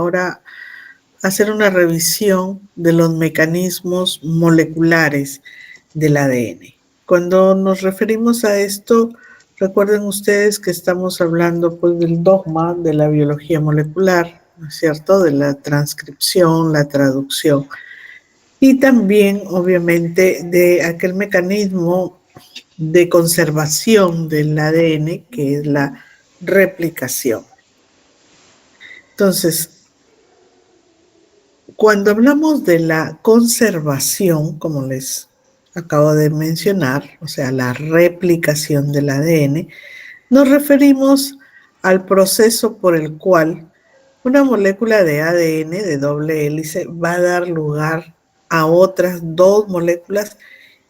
ahora hacer una revisión de los mecanismos moleculares del ADN. Cuando nos referimos a esto, recuerden ustedes que estamos hablando pues del dogma de la biología molecular, ¿no es cierto? De la transcripción, la traducción y también, obviamente, de aquel mecanismo de conservación del ADN que es la replicación. Entonces, cuando hablamos de la conservación, como les acabo de mencionar, o sea, la replicación del ADN, nos referimos al proceso por el cual una molécula de ADN de doble hélice va a dar lugar a otras dos moléculas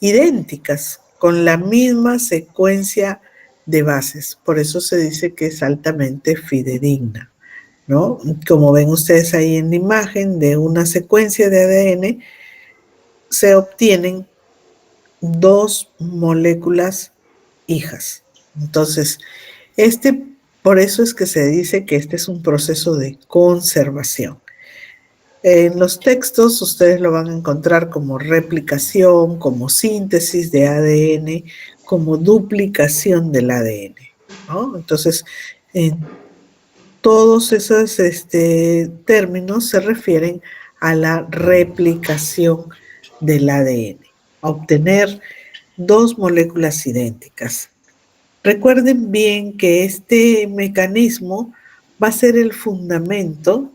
idénticas con la misma secuencia de bases. Por eso se dice que es altamente fidedigna, ¿no? Como ven ustedes ahí en la imagen de una secuencia de ADN, se obtienen dos moléculas hijas. Entonces, por eso es que se dice que este es un proceso de conservación. En los textos ustedes lo van a encontrar como replicación, como síntesis de ADN, como duplicación del ADN, ¿no? Entonces, todos esos términos se refieren a la replicación del ADN, a obtener dos moléculas idénticas. Recuerden bien que este mecanismo va a ser el fundamento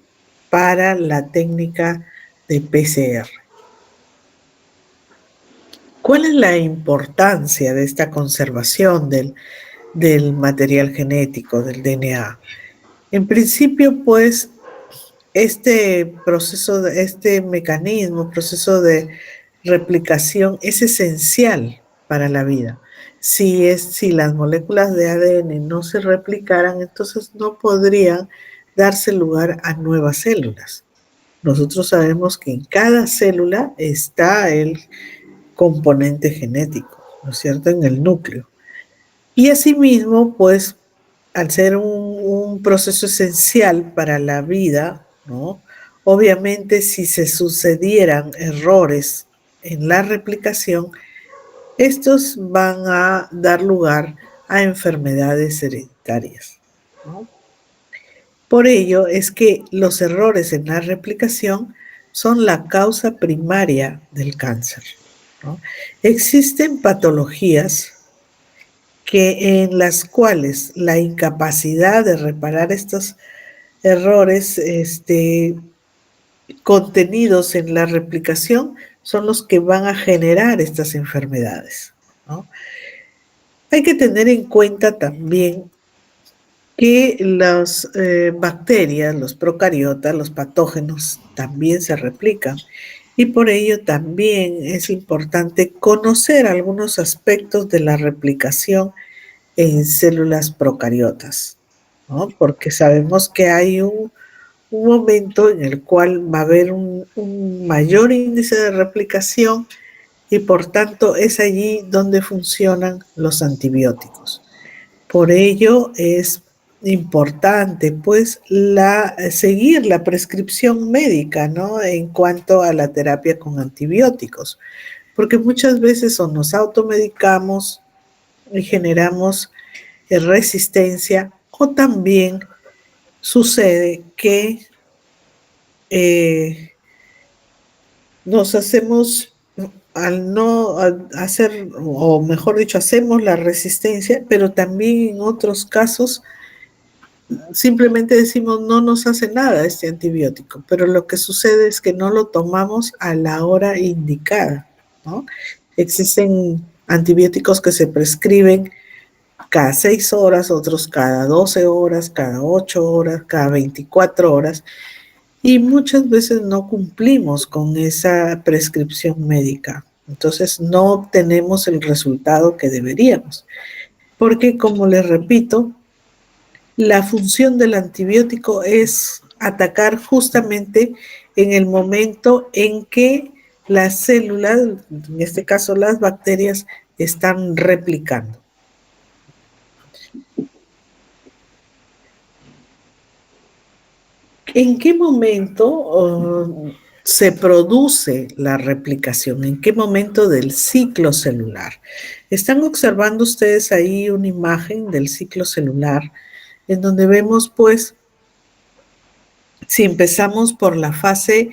para la técnica de PCR. ¿Cuál es la importancia de esta conservación del material genético, del DNA? En principio, pues, este proceso de replicación es esencial para la vida. Si las moléculas de ADN no se replicaran, entonces no podrían darse lugar a nuevas células. Nosotros sabemos que en cada célula está el componente genético, ¿no es cierto?, en el núcleo. Y asimismo, pues, al ser un proceso esencial para la vida, ¿no? Obviamente, si se sucedieran errores en la replicación, estos van a dar lugar a enfermedades hereditarias, ¿no? Por ello es que los errores en la replicación son la causa primaria del cáncer, ¿no? Existen patologías en las cuales la incapacidad de reparar estos errores contenidos en la replicación son los que van a generar estas enfermedades, ¿no? Hay que tener en cuenta también que las bacterias, los procariotas, los patógenos también se replican y por ello también es importante conocer algunos aspectos de la replicación en células procariotas, ¿no? Porque sabemos que hay un momento en el cual va a haber un mayor índice de replicación y por tanto es allí donde funcionan los antibióticos. Por ello es importante pues seguir la prescripción médica, ¿no?, en cuanto a la terapia con antibióticos, porque muchas veces o nos automedicamos y generamos resistencia, o también sucede que nos hacemos, al no hacer, o mejor dicho, hacemos la resistencia, pero también en otros casos simplemente decimos no nos hace nada este antibiótico, pero lo que sucede es que no lo tomamos a la hora indicada, ¿no? Existen antibióticos que se prescriben cada 6 horas, otros cada 12 horas, cada 8 horas, cada 24 horas, y muchas veces no cumplimos con esa prescripción médica. Entonces no obtenemos el resultado que deberíamos, porque como les repito, la función del antibiótico es atacar justamente en el momento en que las células, en este caso las bacterias, están replicando. ¿En qué momento se produce la replicación? ¿En qué momento del ciclo celular? Están observando ustedes ahí una imagen del ciclo celular en donde vemos, pues, si empezamos por la fase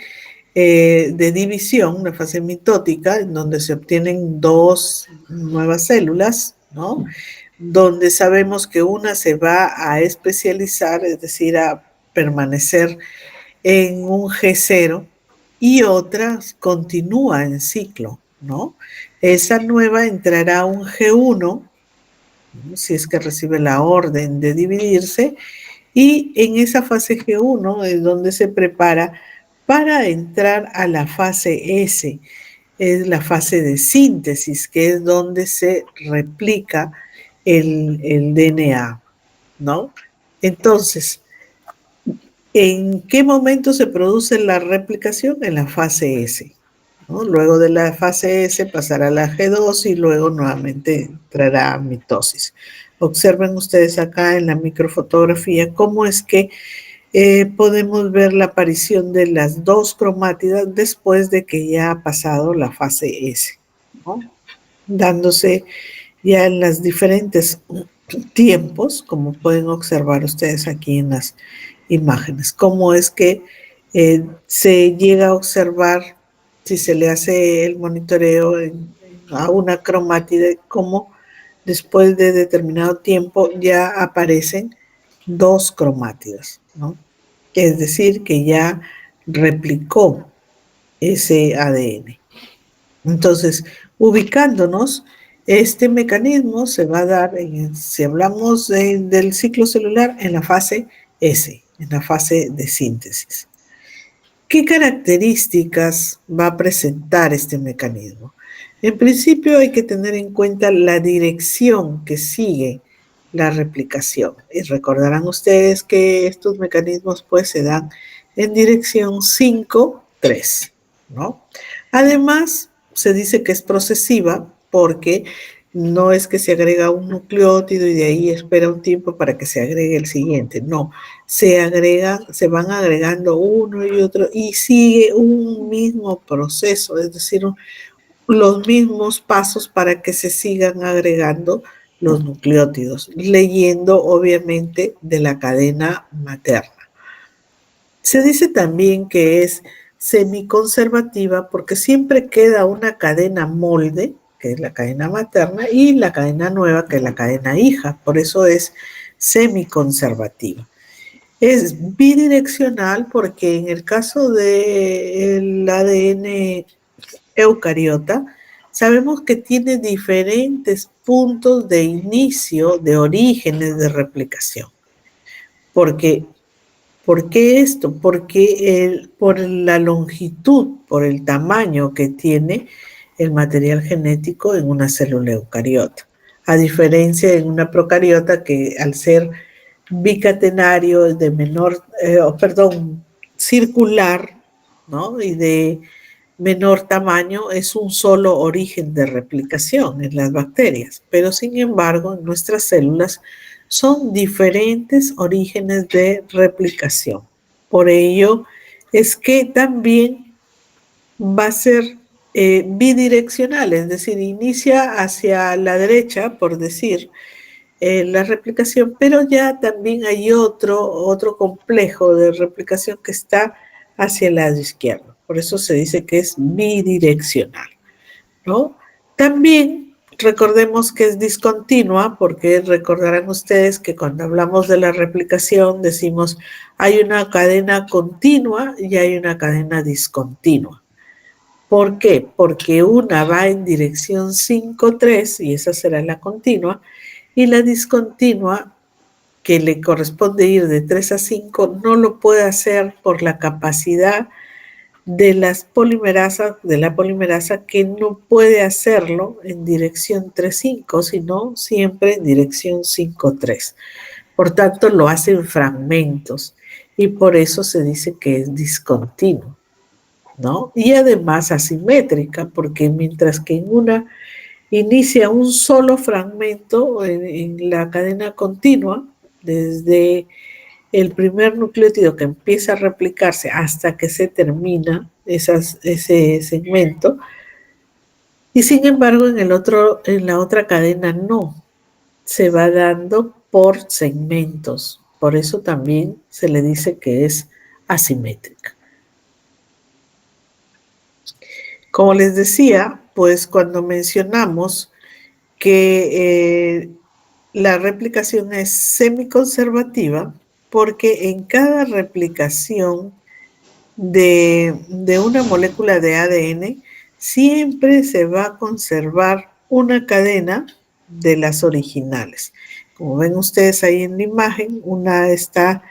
de división, la fase mitótica, en donde se obtienen dos nuevas células, ¿no? Donde sabemos que una se va a especializar, es decir, a permanecer en un G0 y otra continúa en ciclo, ¿no? Esa nueva entrará a un G1, ¿no? Si es que recibe la orden de dividirse, y en esa fase G1 es donde se prepara para entrar a la fase S, es la fase de síntesis, que es donde se replica el DNA, ¿no? Entonces, ¿en qué momento se produce la replicación? En la fase S, ¿no? Luego de la fase S pasará a la G2 y luego nuevamente entrará a mitosis. Observen ustedes acá en la microfotografía cómo es que podemos ver la aparición de las dos cromátidas después de que ya ha pasado la fase S, ¿no? Dándose ya en los diferentes tiempos, como pueden observar ustedes aquí en las imágenes, cómo es que se llega a observar si se le hace el monitoreo a una cromátida, cómo después de determinado tiempo ya aparecen dos cromátidas, ¿no? Es decir, que ya replicó ese ADN. Entonces, ubicándonos, este mecanismo se va a dar, si hablamos del ciclo celular, en la fase S, en la fase de síntesis. ¿Qué características va a presentar este mecanismo? En principio hay que tener en cuenta la dirección que sigue la replicación. Y recordarán ustedes que estos mecanismos pues se dan en dirección 5-3, ¿no? Además, se dice que es procesiva porque no es que se agrega un nucleótido y de ahí espera un tiempo para que se agregue el siguiente, no, se van agregando uno y otro y sigue un mismo proceso, es decir, los mismos pasos para que se sigan agregando los nucleótidos, leyendo obviamente de la cadena materna. Se dice también que es semiconservativa porque siempre queda una cadena molde, que es la cadena materna, y la cadena nueva, que es la cadena hija. Por eso es semiconservativa. Es bidireccional porque en el caso del ADN eucariota, sabemos que tiene diferentes puntos de inicio, de orígenes de replicación. Porque ¿por qué esto? Porque por la longitud, por el tamaño que tiene el material genético en una célula eucariota. A diferencia de una procariota que al ser bicatenario, de menor, circular, ¿no? Y de menor tamaño, es un solo origen de replicación en las bacterias. Pero sin embargo, en nuestras células son diferentes orígenes de replicación. Por ello es que también va a ser bidireccional, es decir, inicia hacia la derecha, por decir, la replicación, pero ya también hay otro complejo de replicación que está hacia el lado izquierdo. Por eso se dice que es bidireccional, ¿no? También recordemos que es discontinua, porque recordarán ustedes que cuando hablamos de la replicación decimos hay una cadena continua y hay una cadena discontinua. ¿Por qué? Porque una va en dirección 5-3 y esa será la continua, y la discontinua, que le corresponde ir de 3 a 5, no lo puede hacer por la capacidad de las polimerasas, de la polimerasa, que no puede hacerlo en dirección 3-5, sino siempre en dirección 5-3. Por tanto, lo hace en fragmentos y por eso se dice que es discontinuo, ¿no? Y además asimétrica, porque mientras que en una inicia un solo fragmento en la cadena continua, desde el primer nucleótido que empieza a replicarse hasta que se termina ese segmento, y sin embargo en la otra cadena no, se va dando por segmentos. Por eso también se le dice que es asimétrica. Como les decía, pues cuando mencionamos que la replicación es semiconservativa, porque en cada replicación de una molécula de ADN siempre se va a conservar una cadena de las originales. Como ven ustedes ahí en la imagen, una está,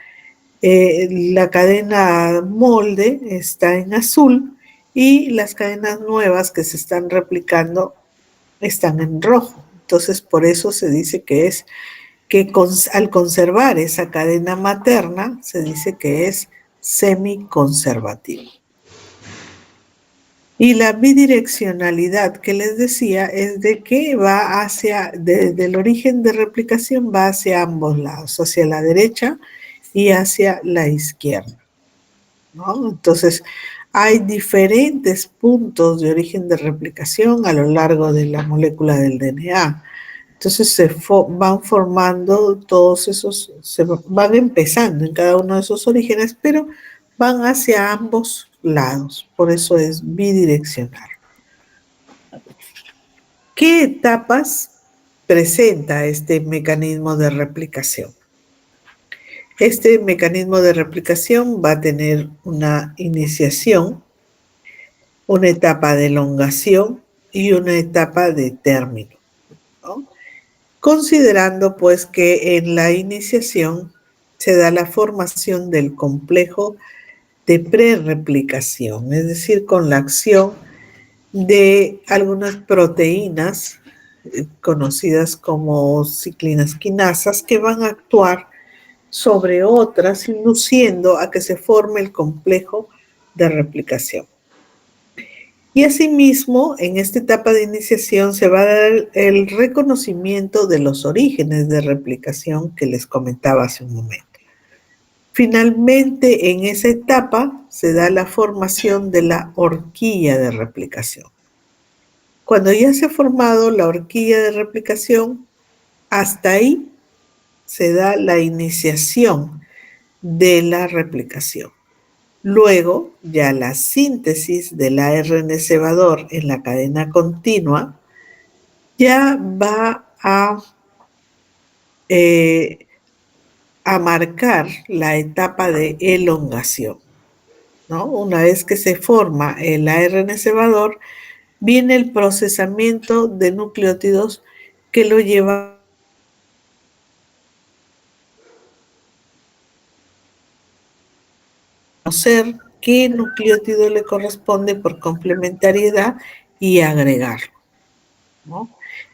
la cadena molde está en azul y las cadenas nuevas que se están replicando están en rojo. Entonces, por eso se dice que es que al conservar esa cadena materna, se dice que es semiconservativo. Y la bidireccionalidad que les decía es de que va desde el origen de replicación va hacia ambos lados, hacia la derecha y hacia la izquierda, ¿no? Entonces, hay diferentes puntos de origen de replicación a lo largo de la molécula del DNA. Entonces van formando todos esos, se van empezando en cada uno de esos orígenes, pero van hacia ambos lados, por eso es bidireccional. ¿Qué etapas presenta este mecanismo de replicación? Este mecanismo de replicación va a tener una iniciación, una etapa de elongación y una etapa de término, ¿no? Considerando pues que en la iniciación se da la formación del complejo de prerreplicación, es decir, con la acción de algunas proteínas conocidas como ciclinas quinasas que van a actuar sobre otras, induciendo a que se forme el complejo de replicación. Y asimismo, en esta etapa de iniciación se va a dar el reconocimiento de los orígenes de replicación que les comentaba hace un momento. Finalmente, en esa etapa se da la formación de la horquilla de replicación. Cuando ya se ha formado la horquilla de replicación, hasta ahí se da la iniciación de la replicación. Luego, ya la síntesis del ARN cebador en la cadena continua ya va a marcar la etapa de elongación, ¿no? Una vez que se forma el ARN cebador, viene el procesamiento de nucleótidos que lo lleva conocer qué nucleótido le corresponde por complementariedad y agregarlo, ¿no?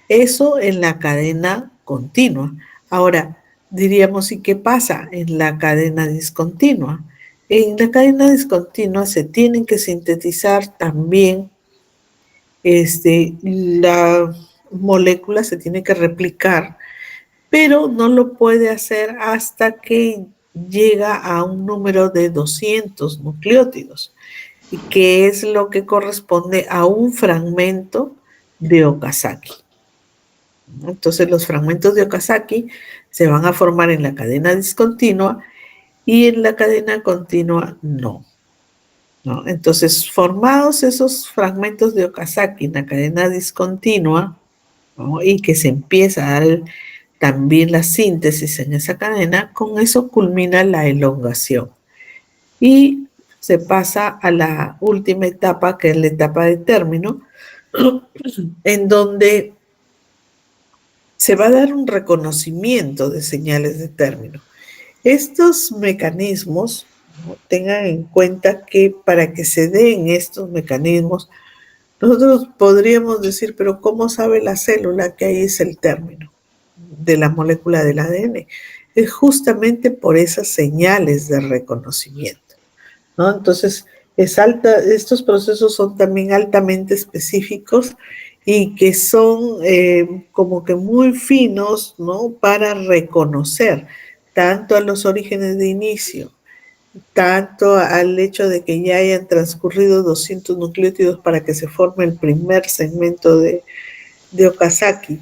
Eso en la cadena continua. Ahora, diríamos, ¿y qué pasa en la cadena discontinua? En la cadena discontinua se tienen que sintetizar también, la molécula se tiene que replicar, pero no lo puede hacer hasta que llega a un número de 200 nucleótidos, y que es lo que corresponde a un fragmento de Okazaki. Entonces los fragmentos de Okazaki se van a formar en la cadena discontinua y en la cadena continua no. Entonces, formados esos fragmentos de Okazaki en la cadena discontinua, ¿no? Y que se empieza a dar también la síntesis en esa cadena, con eso culmina la elongación. Y se pasa a la última etapa, que es la etapa de término, en donde se va a dar un reconocimiento de señales de término. Estos mecanismos, ¿no? Tengan en cuenta que para que se den estos mecanismos, nosotros podríamos decir, pero ¿cómo sabe la célula que ahí es el término de la molécula del ADN? Es justamente por esas señales de reconocimiento, ¿no? Entonces, estos procesos son también altamente específicos y que son como que muy finos, ¿no? Para reconocer tanto a los orígenes de inicio, tanto al hecho de que ya hayan transcurrido 200 nucleótidos para que se forme el primer segmento de Okazaki,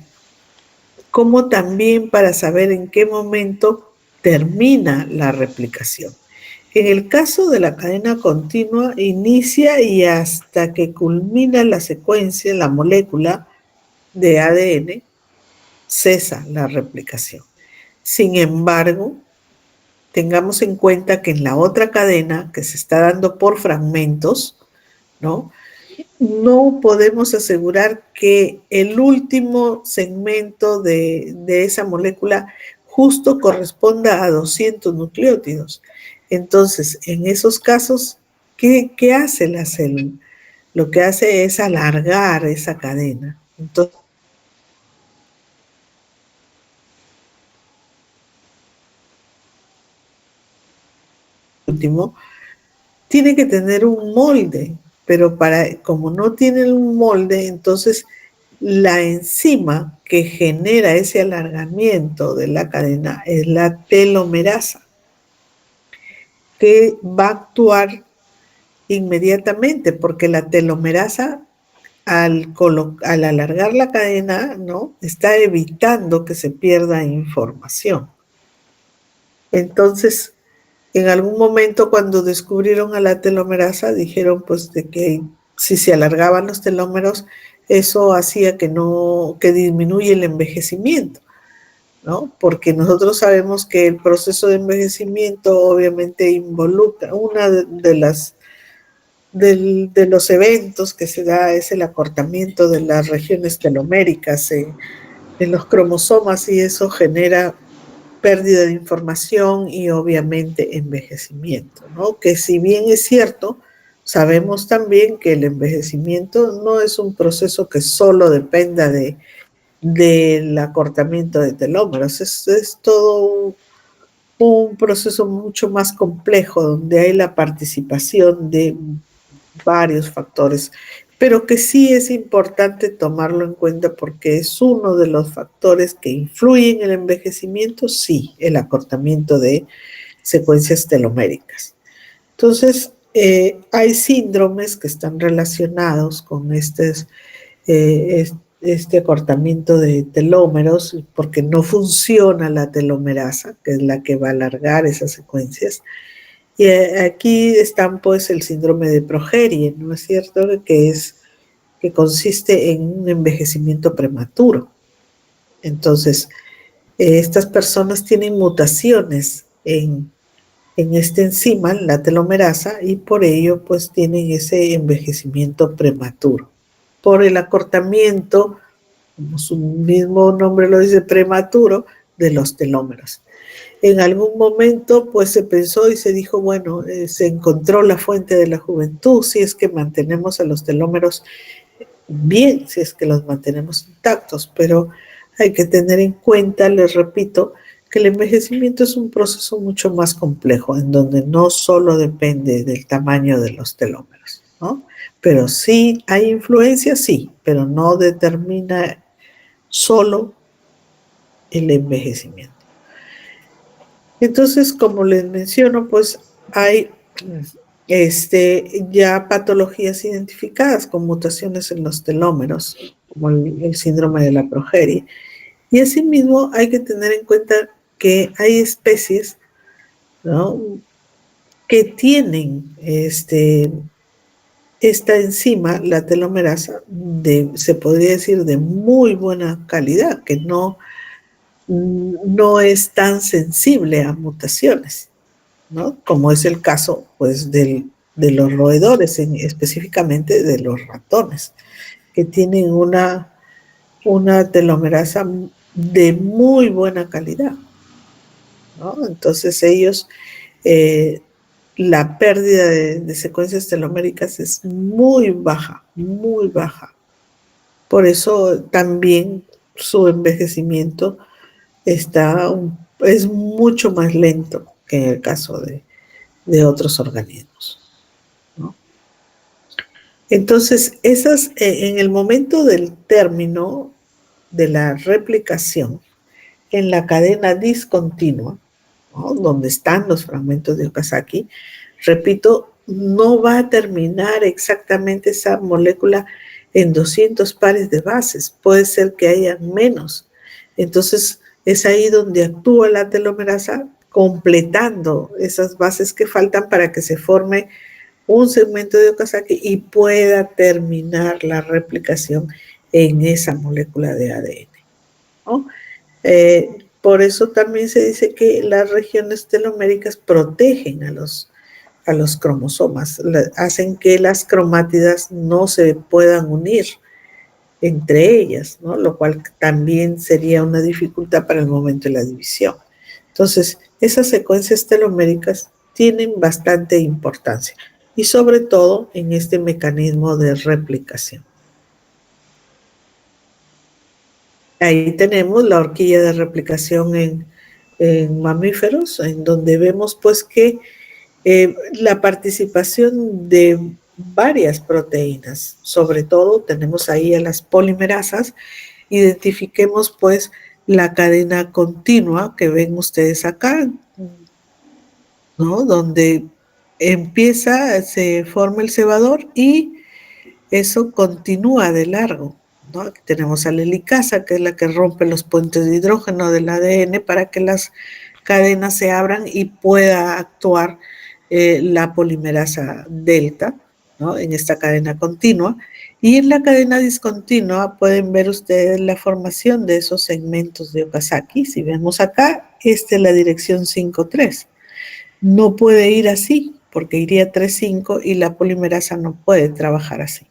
como también para saber en qué momento termina la replicación. En el caso de la cadena continua, inicia y hasta que culmina la secuencia, la molécula de ADN, cesa la replicación. Sin embargo, tengamos en cuenta que en la otra cadena, que se está dando por fragmentos, ¿no? No podemos asegurar que el último segmento de esa molécula justo corresponda a 200 nucleótidos. Entonces, en esos casos, ¿qué hace la célula? Lo que hace es alargar esa cadena. Entonces, último, tiene que tener un molde, pero como no tiene un molde, entonces la enzima que genera ese alargamiento de la cadena es la telomerasa, que va a actuar inmediatamente, porque la telomerasa al alargar la cadena, ¿no? Está evitando que se pierda información. Entonces, en algún momento cuando descubrieron a la telomerasa, dijeron pues de que si se alargaban los telómeros, eso hacía que disminuye el envejecimiento, ¿no? Porque nosotros sabemos que el proceso de envejecimiento obviamente involucra, una de los eventos que se da es el acortamiento de las regiones teloméricas en los cromosomas, y eso genera pérdida de información y obviamente envejecimiento, ¿no? Que si bien es cierto, sabemos también que el envejecimiento no es un proceso que solo dependa del acortamiento de telómeros, es todo un proceso mucho más complejo donde hay la participación de varios factores, pero que sí es importante tomarlo en cuenta porque es uno de los factores que influyen en el envejecimiento, sí, el acortamiento de secuencias teloméricas. Entonces, hay síndromes que están relacionados con este acortamiento de telómeros porque no funciona la telomerasa, que es la que va a alargar esas secuencias. Y aquí están pues el síndrome de progerie, ¿no es cierto? Que consiste en un envejecimiento prematuro. Entonces, estas personas tienen mutaciones en esta enzima, la telomerasa, y por ello pues tienen ese envejecimiento prematuro. Por el acortamiento, como su mismo nombre lo dice, prematuro, de los telómeros. En algún momento pues se pensó y se dijo, bueno, se encontró la fuente de la juventud si es que mantenemos a los telómeros bien, si es que los mantenemos intactos, pero hay que tener en cuenta, les repito, que el envejecimiento es un proceso mucho más complejo, en donde no solo depende del tamaño de los telómeros, ¿no? Pero sí hay influencia, sí, pero no determina solo el envejecimiento. Entonces, como les menciono, pues hay ya patologías identificadas con mutaciones en los telómeros, como el síndrome de la progerie. Y asimismo hay que tener en cuenta que hay especies, ¿no?, que tienen esta enzima, la telomerasa, se podría decir de muy buena calidad, que no es tan sensible a mutaciones, ¿no? Como es el caso pues, de los roedores, específicamente de los ratones, que tienen una telomerasa de muy buena calidad, ¿no? Entonces ellos, la pérdida de secuencias teloméricas es muy baja, muy baja. Por eso también su envejecimiento es mucho más lento que en el caso de otros organismos, ¿no? Entonces, en el momento del término de la replicación en la cadena discontinua, ¿no? Donde están los fragmentos de Okazaki, repito, no va a terminar exactamente esa molécula en 200 pares de bases, puede ser que haya menos. Entonces, es ahí donde actúa la telomerasa completando esas bases que faltan para que se forme un segmento de Okazaki y pueda terminar la replicación en esa molécula de ADN, ¿no? Por eso también se dice que las regiones teloméricas protegen a los cromosomas, hacen que las cromátidas no se puedan unir entre ellas, ¿no? Lo cual también sería una dificultad para el momento de la división. Entonces, esas secuencias teloméricas tienen bastante importancia y sobre todo en este mecanismo de replicación. Ahí tenemos la horquilla de replicación en mamíferos, en donde vemos pues que la participación de varias proteínas, sobre todo tenemos ahí a las polimerasas. Identifiquemos pues la cadena continua que ven ustedes acá, ¿no? Donde empieza, se forma el cebador y eso continúa de largo, ¿no? Aquí tenemos a la helicasa, que es la que rompe los puentes de hidrógeno del ADN para que las cadenas se abran y pueda actuar la polimerasa delta, ¿no? En esta cadena continua. Y en la cadena discontinua pueden ver ustedes la formación de esos segmentos de Okazaki. Si vemos acá, esta es la dirección 5,3. No puede ir así, porque iría 3,5 y la polimerasa no puede trabajar así,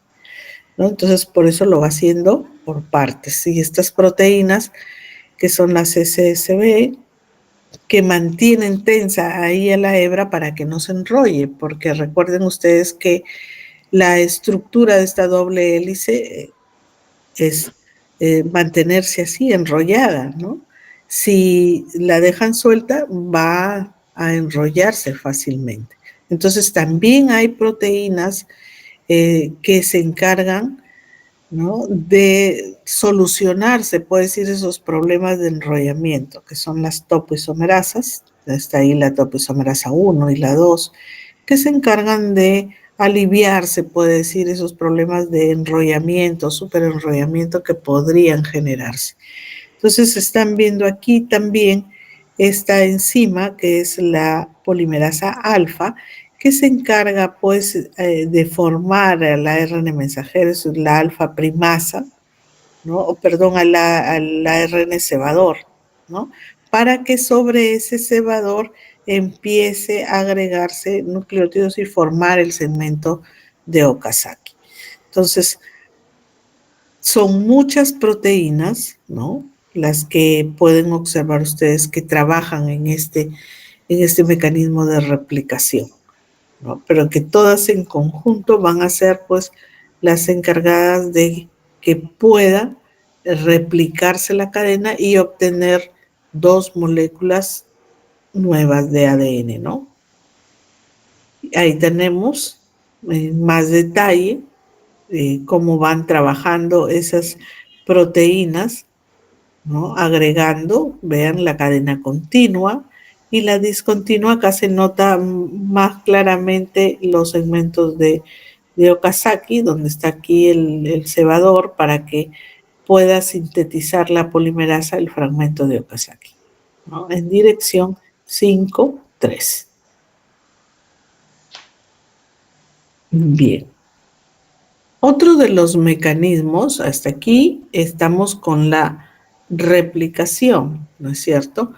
¿no? Entonces, por eso lo va haciendo por partes. Y estas proteínas, que son las SSB, que mantienen tensa ahí a la hebra para que no se enrolle, porque recuerden ustedes que la estructura de esta doble hélice es mantenerse así, enrollada, ¿no? Si la dejan suelta, va a enrollarse fácilmente. Entonces, también hay proteínas que se encargan, ¿no?, de solucionar, se puede decir, esos problemas de enrollamiento, que son las topoisomerasas. Está ahí la topoisomerasa 1 y la 2, que se encargan de aliviar, se puede decir, esos problemas de enrollamiento, superenrollamiento que podrían generarse. Entonces están viendo aquí también esta enzima, que es la polimerasa alfa, que se encarga pues de formar al ARN mensajero, es la alfa primasa, ¿no? O perdón, al ARN cebador, ¿no? Para que sobre ese cebador empiece a agregarse nucleótidos y formar el segmento de Okazaki. Entonces, son muchas proteínas, ¿no?, las que pueden observar ustedes que trabajan en este mecanismo de replicación, ¿no? Pero que todas en conjunto van a ser pues las encargadas de que pueda replicarse la cadena y obtener dos moléculas nuevas de ADN, ¿no? Ahí tenemos en más detalle cómo van trabajando esas proteínas, ¿no? Agregando, vean la cadena continua y la discontinua. Acá se nota más claramente los segmentos de Okazaki, donde está aquí el cebador para que pueda sintetizar la polimerasa el fragmento de Okazaki, ¿no? En dirección 5,3. Bien. Otro de los mecanismos, hasta aquí estamos con la replicación, ¿no es cierto?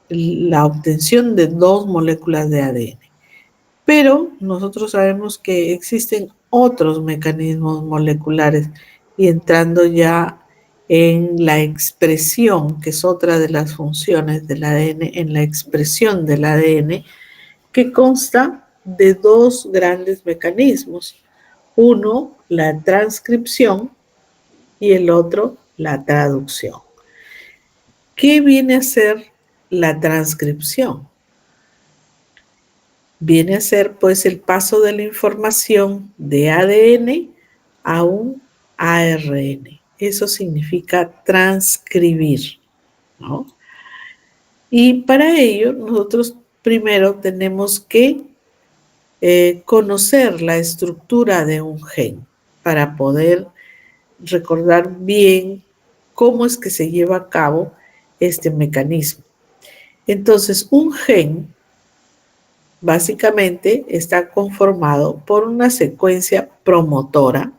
La obtención de dos moléculas de ADN. Pero nosotros sabemos que existen otros mecanismos moleculares y entrando ya en la expresión, que es otra de las funciones del ADN, en la expresión del ADN, que consta de dos grandes mecanismos. Uno, la transcripción, y el otro, la traducción. ¿Qué viene a ser la transcripción? Viene a ser pues el paso de la información de ADN a un ARN. Eso significa transcribir, ¿no? Y para ello nosotros primero tenemos que conocer la estructura de un gen para poder recordar bien cómo es que se lleva a cabo este mecanismo. Entonces, un gen básicamente está conformado por una secuencia promotora,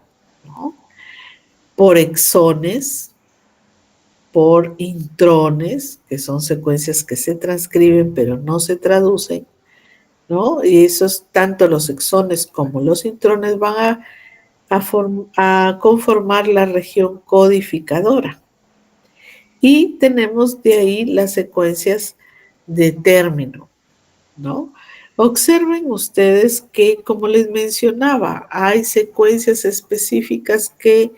¿no?, por exones, por intrones, que son secuencias que se transcriben pero no se traducen, ¿no? Y esos, tanto los exones como los intrones van a conformar la región codificadora. Y tenemos de ahí las secuencias de término, ¿no? Observen ustedes que, como les mencionaba, hay secuencias específicas que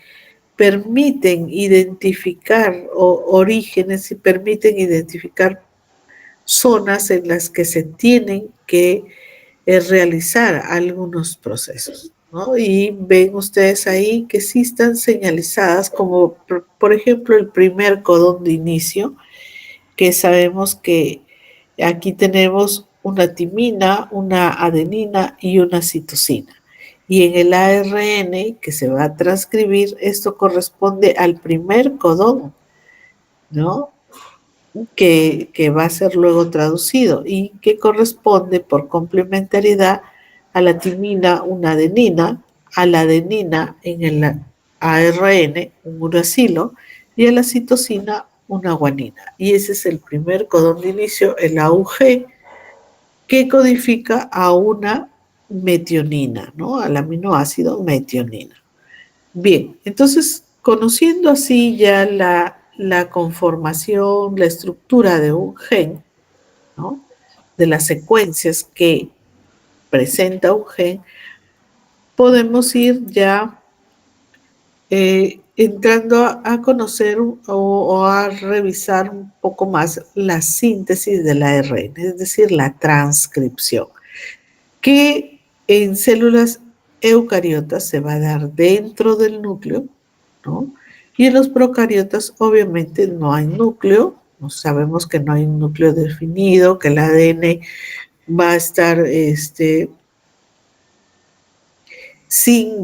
permiten identificar orígenes y permiten identificar zonas en las que se tienen que realizar algunos procesos, ¿no? Y ven ustedes ahí que sí están señalizadas como, por ejemplo, el primer codón de inicio, que sabemos que aquí tenemos una timina, una adenina y una citosina. Y en el ARN que se va a transcribir, esto corresponde al primer codón, ¿no?, que va a ser luego traducido y que corresponde por complementariedad a la timina, una adenina, a la adenina en el ARN, un uracilo, y a la citosina, una guanina. Y ese es el primer codón de inicio, el AUG, que codifica a una metionina, ¿no?, al aminoácido metionina. Bien, entonces, conociendo así ya la conformación, la estructura de un gen, ¿no?, de las secuencias que presenta un gen, podemos ir ya entrando a conocer o a revisar un poco más la síntesis del ARN, es decir, la transcripción, que en células eucariotas se va a dar dentro del núcleo, ¿no? Y en los procariotas obviamente no hay núcleo, no sabemos que no hay un núcleo definido, que el ADN va a estar va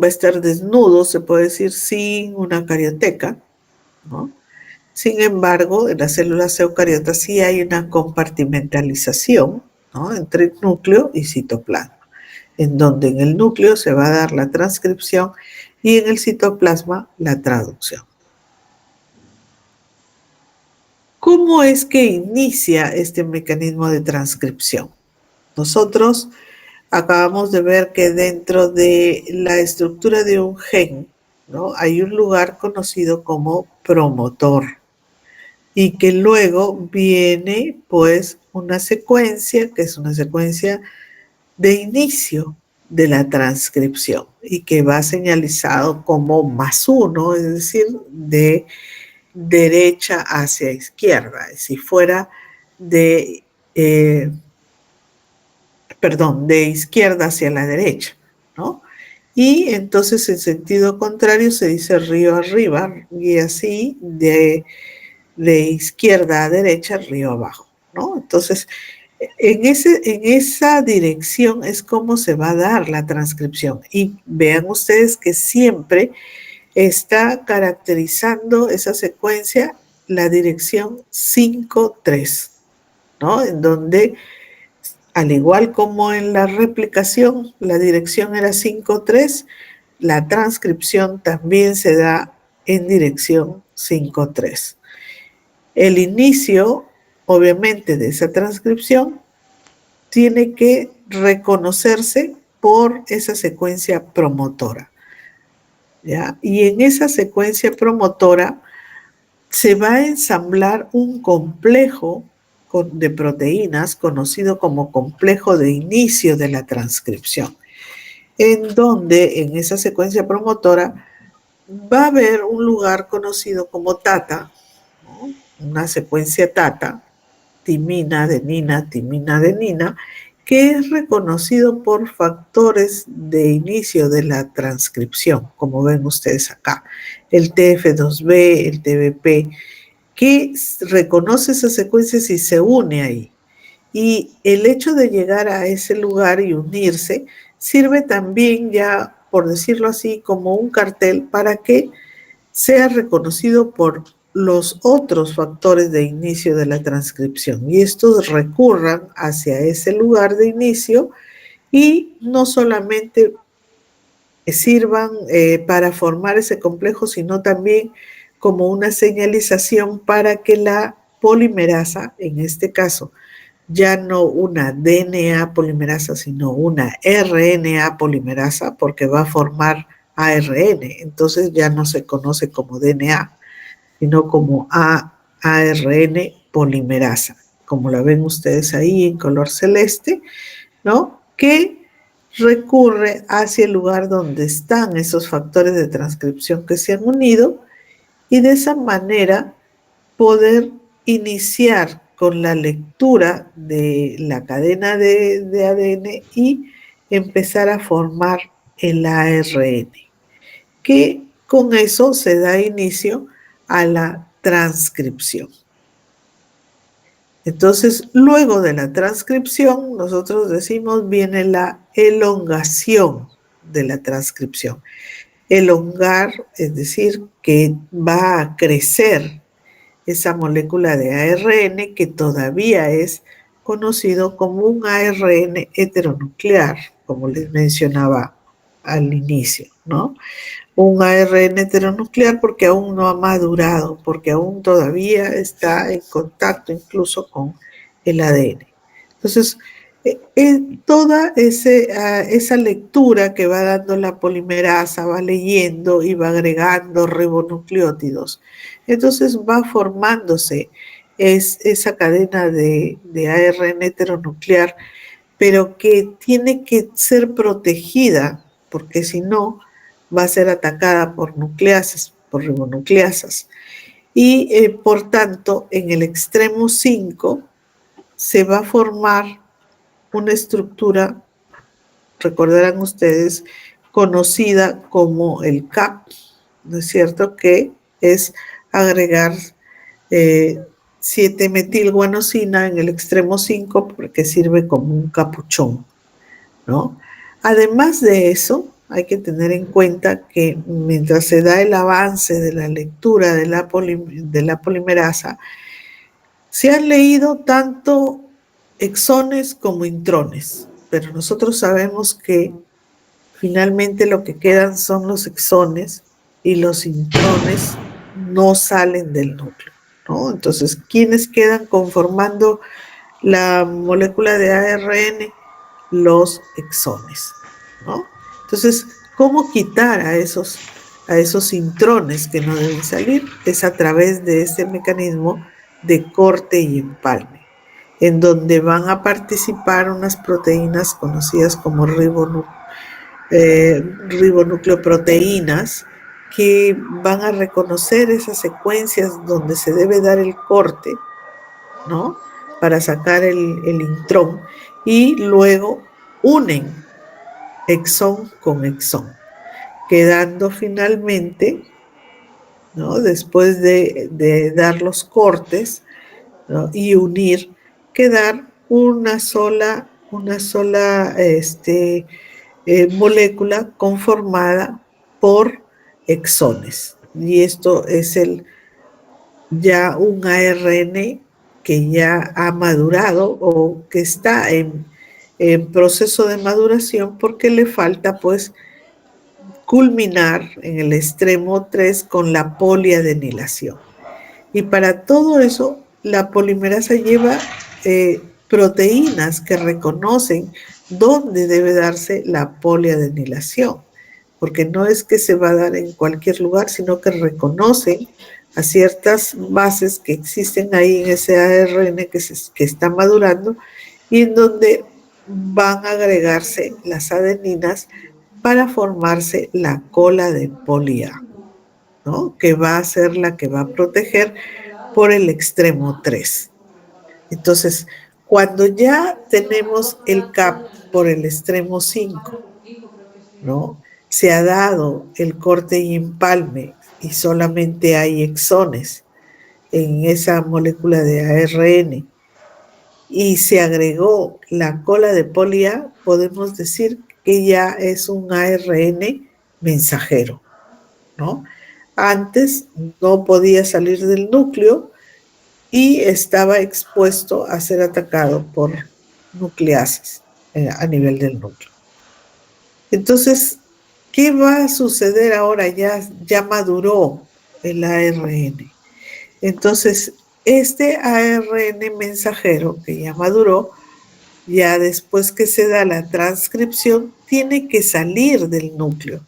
a estar desnudo, se puede decir, sin una carioteca, ¿no? Sin embargo, en las células eucariotas sí hay una compartimentalización, ¿no?, entre núcleo y citoplasma, en donde en el núcleo se va a dar la transcripción y en el citoplasma la traducción. ¿Cómo es que inicia este mecanismo de transcripción? Nosotros acabamos de ver que dentro de la estructura de un gen, ¿no?, hay un lugar conocido como promotor y que luego viene pues una secuencia que es una secuencia de inicio de la transcripción y que va señalizado como +1, es decir, de derecha hacia izquierda. Si fuera de izquierda hacia la derecha, ¿no? Y entonces en sentido contrario se dice río arriba y así de izquierda a derecha, río abajo, ¿no? Entonces, en esa dirección es como se va a dar la transcripción. Y vean ustedes que siempre está caracterizando esa secuencia la dirección 5-3, ¿no? En donde, al igual como en la replicación, la dirección era 5-3, la transcripción también se da en dirección 5-3. El inicio, obviamente, de esa transcripción tiene que reconocerse por esa secuencia promotora, ¿ya? Y en esa secuencia promotora se va a ensamblar un complejo de proteínas conocido como complejo de inicio de la transcripción, en donde en esa secuencia promotora va a haber un lugar conocido como TATA, ¿no?, una secuencia TATA, timina, adenina, que es reconocido por factores de inicio de la transcripción, como ven ustedes acá, el TF2B, el TBP, que reconoce esas secuencias y se une ahí. Y el hecho de llegar a ese lugar y unirse sirve también ya, por decirlo así, como un cartel para que sea reconocido por los otros factores de inicio de la transcripción y estos recurran hacia ese lugar de inicio y no solamente sirvan para formar ese complejo, sino también como una señalización para que la polimerasa, en este caso, ya no una DNA polimerasa, sino una RNA polimerasa, porque va a formar ARN, entonces ya no se conoce como DNA, sino como ARN polimerasa, como la ven ustedes ahí en color celeste, ¿no? Que recurre hacia el lugar donde están esos factores de transcripción que se han unido y de esa manera poder iniciar con la lectura de la cadena de ADN y empezar a formar el ARN, que con eso se da inicio a la transcripción. Entonces, luego de la transcripción, nosotros decimos, viene la elongación de la transcripción. Elongar, es decir, que va a crecer esa molécula de ARN que todavía es conocido como un ARN heteronuclear, como les mencionaba al inicio, ¿no? Un ARN heteronuclear porque aún no ha madurado, porque aún todavía está en contacto incluso con el ADN. Entonces, toda esa lectura que va dando la polimerasa, va leyendo y va agregando ribonucleótidos. Entonces va formándose esa cadena de ARN heteronuclear, pero que tiene que ser protegida, porque si no, va a ser atacada por nucleasas, por ribonucleasas. Y por tanto, en el extremo 5 se va a formar una estructura, recordarán ustedes, conocida como el CAP, ¿no es cierto? Que es agregar 7-metilguanosina en el extremo 5 porque sirve como un capuchón, ¿no? Además de eso, hay que tener en cuenta que mientras se da el avance de la lectura de la polimerasa, se han leído tanto exones como intrones, pero nosotros sabemos que finalmente lo que quedan son los exones y los intrones no salen del núcleo, ¿no? Entonces, ¿quiénes quedan conformando la molécula de ARN? Los exones, ¿no? Entonces, ¿cómo quitar a esos intrones que no deben salir? Es a través de este mecanismo de corte y empalme, en donde van a participar unas proteínas conocidas como ribonucleoproteínas que van a reconocer esas secuencias donde se debe dar el corte, ¿no? Para sacar el intrón y luego unen exón con exón, quedando finalmente, ¿no? Después de dar los cortes, ¿no? Y unir, quedar una sola molécula conformada por exones. Y esto es ya un ARN que ya ha madurado o que está en proceso de maduración porque le falta pues culminar en el extremo 3 con la poliadenilación. Y para todo eso, la polimerasa lleva proteínas que reconocen dónde debe darse la poliadenilación, porque no es que se va a dar en cualquier lugar, sino que reconocen a ciertas bases que existen ahí en ese ARN que está madurando y en donde van a agregarse las adeninas para formarse la cola de poli A, ¿no? Que va a ser la que va a proteger por el extremo 3. Entonces, cuando ya tenemos el CAP por el extremo 5, ¿no? Se ha dado el corte y empalme y solamente hay exones en esa molécula de ARN y se agregó la cola de poli A, podemos decir que ya es un ARN mensajero, ¿no? Antes no podía salir del núcleo y estaba expuesto a ser atacado por nucleases a nivel del núcleo. Entonces, ¿qué va a suceder ahora? Ya maduró el ARN. Entonces, este ARN mensajero que ya maduró, ya después que se da la transcripción, tiene que salir del núcleo.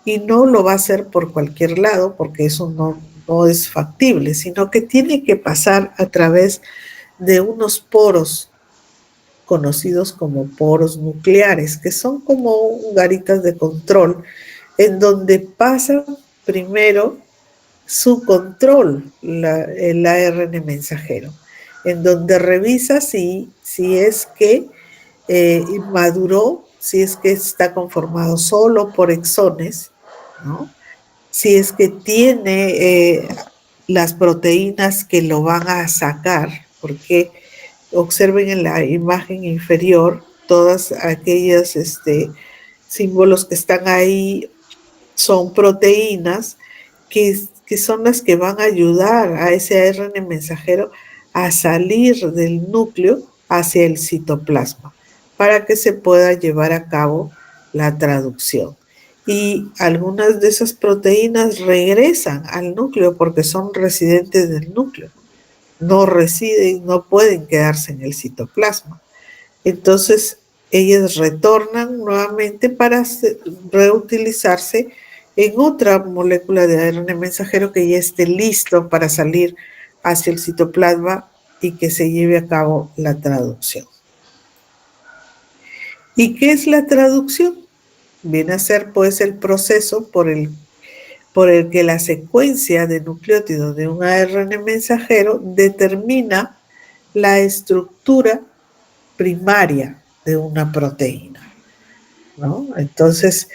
Y no lo va a hacer por cualquier lado, porque eso no es factible, sino que tiene que pasar a través de unos poros conocidos como poros nucleares, que son como garitas de control, en donde pasa primero su control, el ARN mensajero, en donde revisa si es que maduró, si es que está conformado solo por exones, ¿no? Si es que tiene las proteínas que lo van a sacar, porque observen en la imagen inferior todas aquellas símbolos que están ahí son proteínas que son las que van a ayudar a ese ARN mensajero a salir del núcleo hacia el citoplasma para que se pueda llevar a cabo la traducción. Y algunas de esas proteínas regresan al núcleo porque son residentes del núcleo. No residen, no pueden quedarse en el citoplasma. Entonces, ellas retornan nuevamente para reutilizarse en otra molécula de ARN mensajero que ya esté listo para salir hacia el citoplasma y que se lleve a cabo la traducción. ¿Y qué es la traducción? Viene a ser pues el proceso por el que la secuencia de nucleótidos de un ARN mensajero determina la estructura primaria de una proteína, ¿no? Entonces,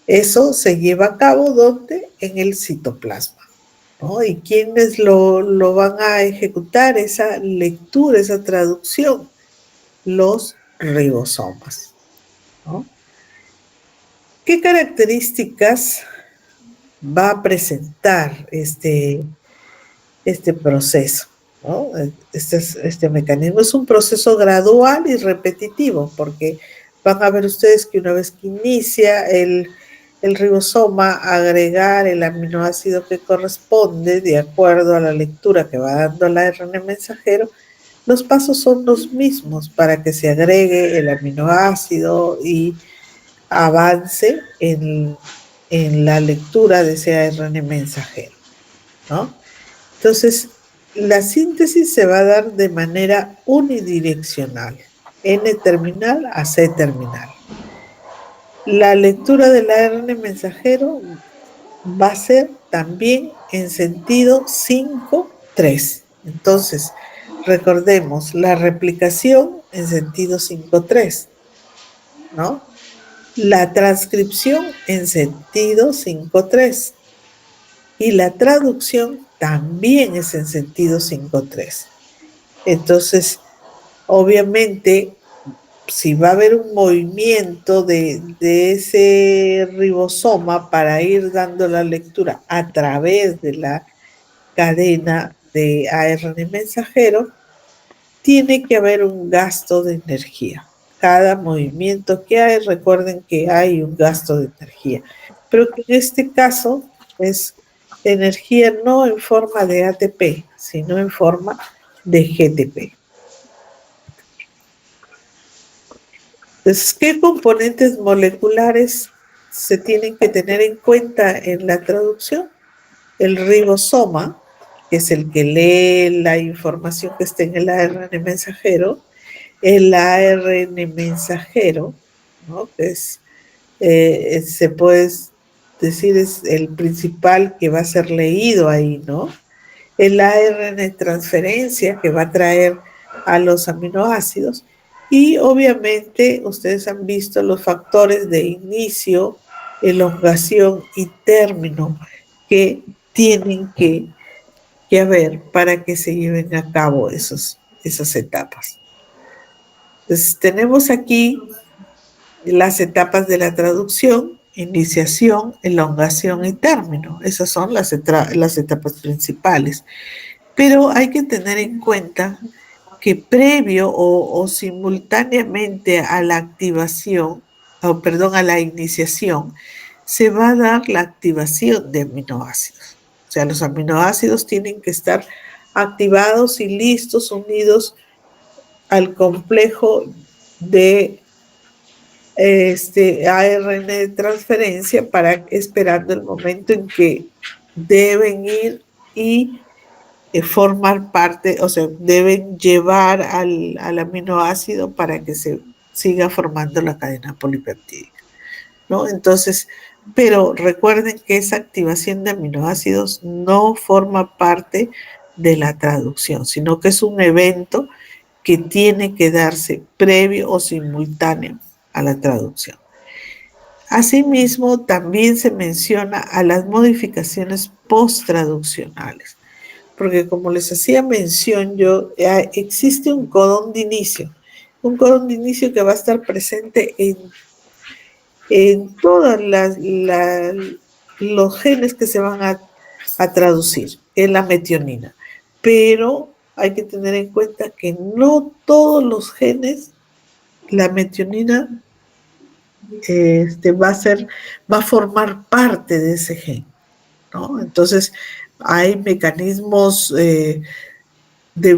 eso se lleva a cabo ¿dónde? En el citoplasma, ¿no? ¿Y quiénes lo van a ejecutar esa lectura, esa traducción? Los ribosomas, ¿no? ¿Qué características va a presentar este proceso, ¿no? Este mecanismo es un proceso gradual y repetitivo, porque van a ver ustedes que una vez que inicia el ribosoma agregar el aminoácido que corresponde de acuerdo a la lectura que va dando el ARN mensajero, los pasos son los mismos para que se agregue el aminoácido y avance en la lectura de ese ARN mensajero, ¿no? Entonces, la síntesis se va a dar de manera unidireccional, N-terminal a C-terminal. La lectura del ARN mensajero va a ser también en sentido 5-3. Entonces, recordemos, la replicación en sentido 5-3, ¿no? La transcripción en sentido 5-3 y la traducción también es en sentido 5-3. Entonces, obviamente, si va a haber un movimiento de ese ribosoma para ir dando la lectura a través de la cadena de ARN mensajero, tiene que haber un gasto de energía. Cada movimiento que hay, recuerden que hay un gasto de energía, pero que en este caso es energía no en forma de ATP, sino en forma de GTP. Entonces, ¿qué componentes moleculares se tienen que tener en cuenta en la traducción? El ribosoma, que es el que lee la información que está en el ARN mensajero, el ARN mensajero, ¿no? Que es, se puede decir es el principal que va a ser leído ahí, ¿no? El ARN transferencia que va a traer a los aminoácidos y obviamente ustedes han visto los factores de inicio, elongación y término que tienen que haber para que se lleven a cabo esas etapas. Entonces, tenemos aquí las etapas de la traducción: iniciación, elongación y término. Esas son las etapas principales. Pero hay que tener en cuenta que previo o simultáneamente a la activación, o perdón, a la iniciación, se va a dar la activación de aminoácidos. O sea, los aminoácidos tienen que estar activados y listos, unidos al complejo de ARN de transferencia, para esperando el momento en que deben ir y formar parte, o sea, deben llevar al aminoácido para que se siga formando la cadena polipeptídica, ¿no? Entonces, pero recuerden que esa activación de aminoácidos no forma parte de la traducción, sino que es un evento que tiene que darse previo o simultáneo a la traducción. Asimismo, también se menciona a las modificaciones post-traduccionales, porque como les hacía mención yo, existe un codón de inicio que va a estar presente en todos los genes que se van a traducir en la metionina, pero hay que tener en cuenta que no todos los genes, la metionina va a formar parte de ese gen, ¿no? Entonces, hay mecanismos de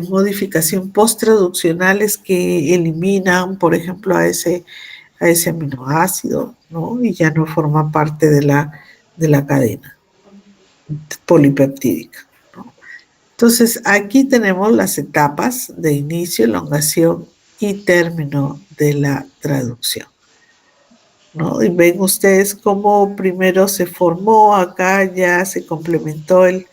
modificación post-traduccionales que eliminan, por ejemplo, a ese aminoácido, ¿no? Y ya no forma parte de la cadena polipeptídica, ¿no? Entonces, aquí tenemos las etapas de inicio, elongación y término de la traducción, ¿no? Y ven ustedes cómo primero se formó, acá ya se complementó el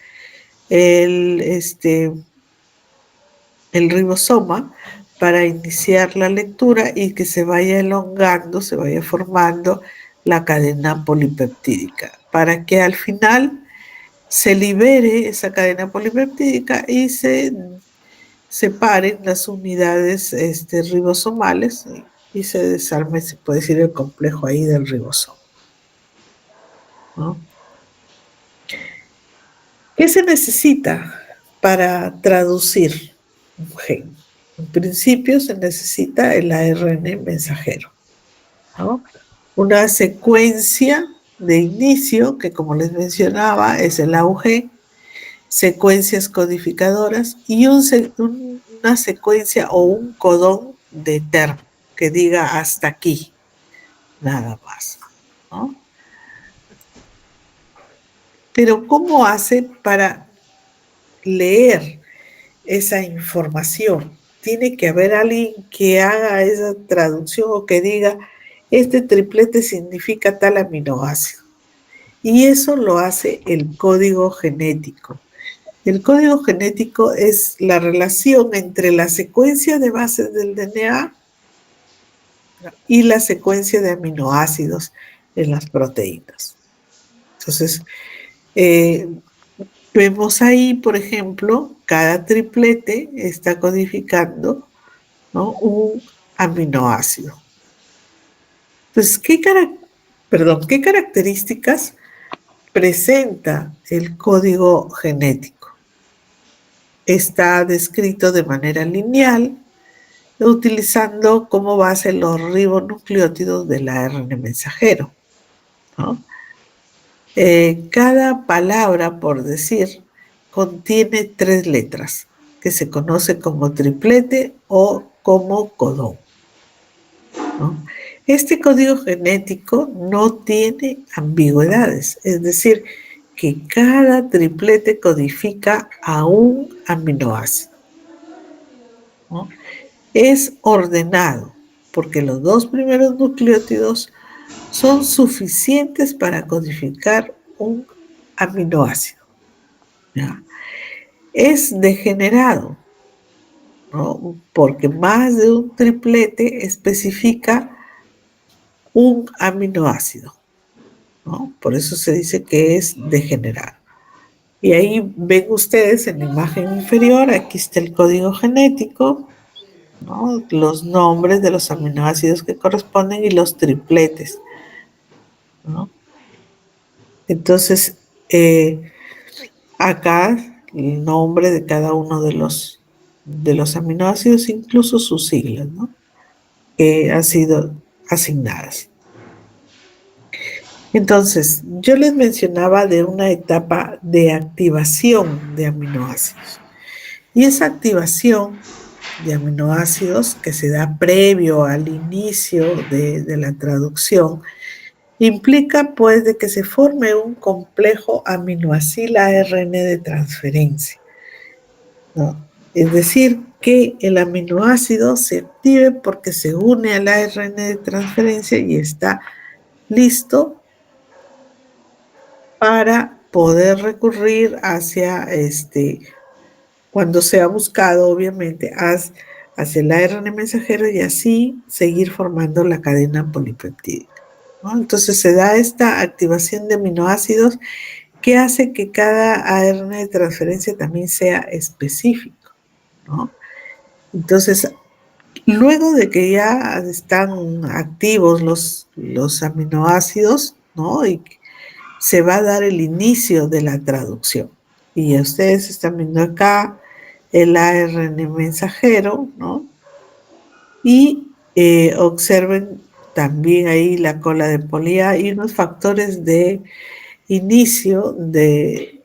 ribosoma para iniciar la lectura y que se vaya elongando, se vaya formando la cadena polipeptídica, para que al final se libere esa cadena polipeptídica y se separen las unidades ribosomales y se desarme, se puede decir, el complejo ahí del ribosoma, ¿no? ¿Qué se necesita para traducir un gen? En principio se necesita el ARN mensajero, ¿no? Una secuencia de inicio, que como les mencionaba es el AUG, secuencias codificadoras y una secuencia o un codón de término que diga hasta aquí, nada más, ¿no? Pero ¿cómo hace para leer esa información? Tiene que haber alguien que haga esa traducción o que diga, este triplete significa tal aminoácido. Y eso lo hace el código genético. El código genético es la relación entre la secuencia de bases del DNA y la secuencia de aminoácidos en las proteínas. Entonces, vemos ahí, por ejemplo, cada triplete está codificando, ¿no?, un aminoácido. Entonces, ¿qué características presenta el código genético? Está descrito de manera lineal, utilizando como base los ribonucleótidos del ARN mensajero, ¿no? Cada palabra, por decir, contiene 3 letras, que se conoce como triplete o como codón, ¿no? Este código genético no tiene ambigüedades, es decir, que cada triplete codifica a un aminoácido, ¿no? Es ordenado, porque los 2 primeros nucleótidos son suficientes para codificar un aminoácido, ¿ya? Es degenerado, ¿no?, porque más de un triplete especifica un aminoácido, ¿no? Por eso se dice que es degenerado. Y ahí ven ustedes en la imagen inferior, aquí está el código genético, ¿no? Los nombres de los aminoácidos que corresponden y los tripletes, ¿no? Entonces, acá el nombre de cada uno de los aminoácidos, incluso sus siglas, ¿no? Que han sido asignadas. Entonces, yo les mencionaba de una etapa de activación de aminoácidos. Y esa activación de aminoácidos que se da previo al inicio de la traducción implica pues de que se forme un complejo aminoácido ARN de transferencia, ¿no? Es decir, que el aminoácido se active porque se une al ARN de transferencia y está listo para poder recurrir hacia cuando sea buscado, obviamente, hacia el ARN mensajero y así seguir formando la cadena polipeptídica, ¿no? Entonces se da esta activación de aminoácidos que hace que cada ARN de transferencia también sea específico, ¿no? Entonces, luego de que ya están activos los aminoácidos, ¿no? Y se va a dar el inicio de la traducción. Y ustedes están viendo acá el ARN mensajero, ¿no? Y observen también ahí la cola de polía y unos factores de inicio de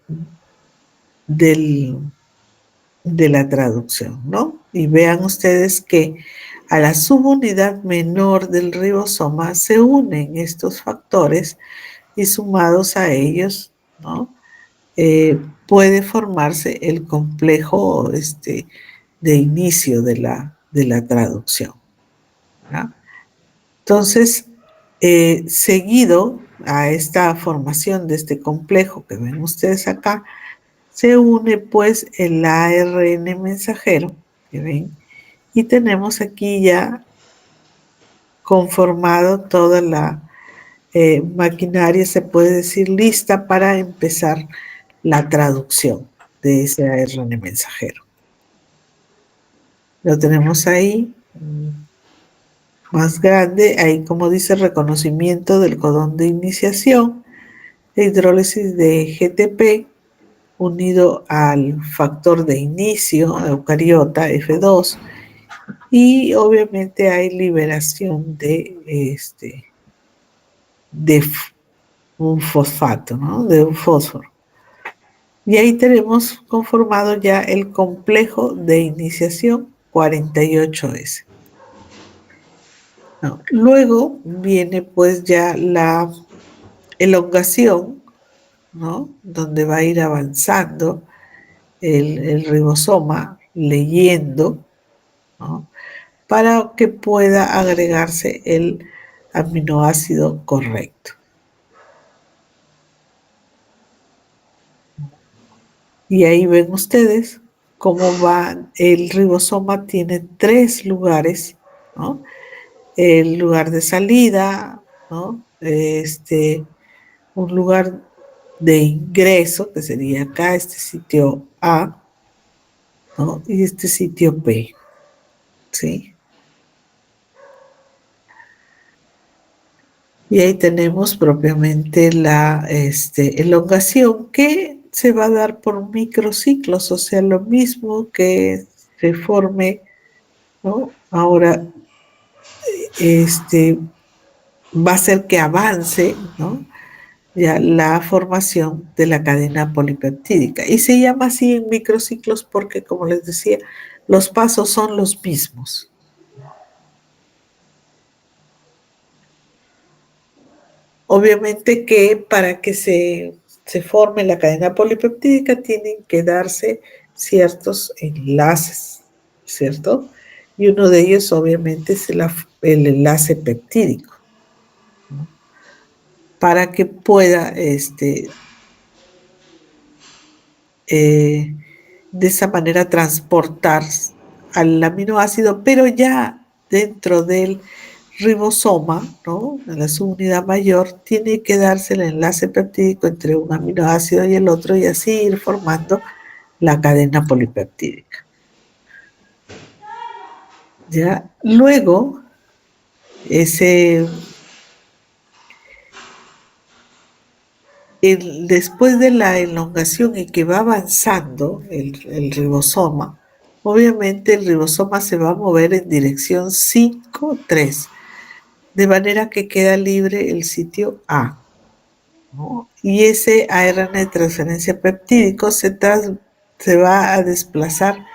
la traducción, ¿no? Y vean ustedes que a la subunidad menor del ribosoma se unen estos factores y sumados a ellos, ¿no? Puede formarse el complejo de inicio de la traducción, ¿no? Entonces, seguido a esta formación de este complejo que ven ustedes acá, se une pues el ARN mensajero, que ven, y tenemos aquí ya conformado toda la maquinaria, se puede decir, lista para empezar la traducción de ese ARN mensajero. Lo tenemos ahí, más grande, ahí como dice reconocimiento del codón de iniciación, hidrólisis de GTP unido al factor de inicio, eucariota F2, y obviamente hay liberación de un fosfato, ¿no? De un fósforo. Y ahí tenemos conformado ya el complejo de iniciación 48S. No. Luego viene pues ya la elongación, ¿no? Donde va a ir avanzando el ribosoma leyendo, ¿no? Para que pueda agregarse el aminoácido correcto. Y ahí ven ustedes cómo va el ribosoma, tiene 3 lugares, ¿no? El lugar de salida, ¿no? Un lugar de ingreso, que sería acá, este sitio A, ¿no? Y este sitio B, ¿sí? Y ahí tenemos propiamente la elongación que se va a dar por microciclos, o sea, lo mismo que se forme, ¿no? Ahora, va a hacer que avance, ¿no? Ya la formación de la cadena polipeptídica. Y se llama así en microciclos porque, como les decía, los pasos son los mismos. Obviamente que para que se forme la cadena polipeptídica tienen que darse ciertos enlaces, ¿cierto? Y uno de ellos obviamente es el enlace peptídico, ¿no? Para que pueda de esa manera transportar al aminoácido, pero ya dentro del ribosoma, ¿no? En la subunidad mayor, tiene que darse el enlace peptídico entre un aminoácido y el otro y así ir formando la cadena polipeptídica. ¿ya? Luego, después de la elongación y que va avanzando el ribosoma, obviamente el ribosoma se va a mover en dirección 5,3, de manera que queda libre el sitio A, ¿no? Y ese ARN de transferencia peptídico se va a desplazar